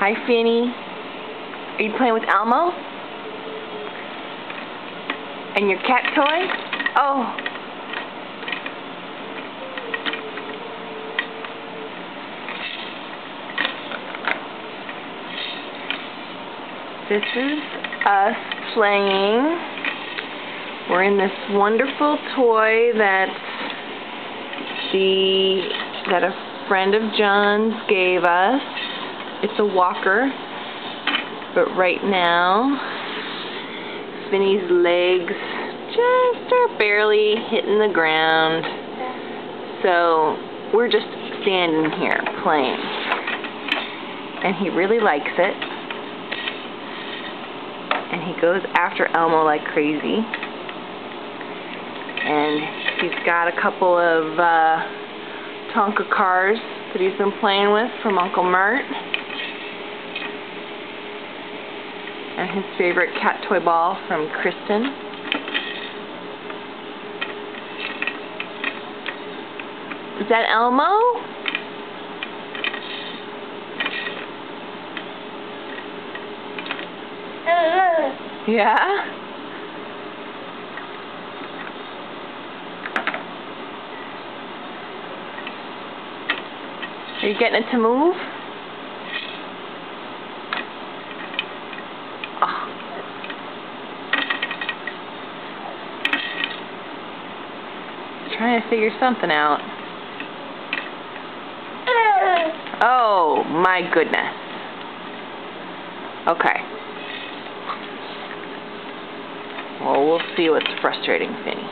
Hi, Finny. Are you playing with Elmo? And your cat toy? Oh. This is us playing. We're in this wonderful toy that a friend of John's gave us. It's a walker, but right now Finny's legs just are barely hitting the ground, so we're just standing here playing, and he really likes it, and he goes after Elmo like crazy, and he's got a couple of Tonka cars that he's been playing with from Uncle Mert, and his favorite cat toy ball from Kristen. Is that Elmo? Yeah? Are you getting it to move? Oh. Trying to figure something out. Oh my goodness. Okay. Well, we'll see what's frustrating Finny.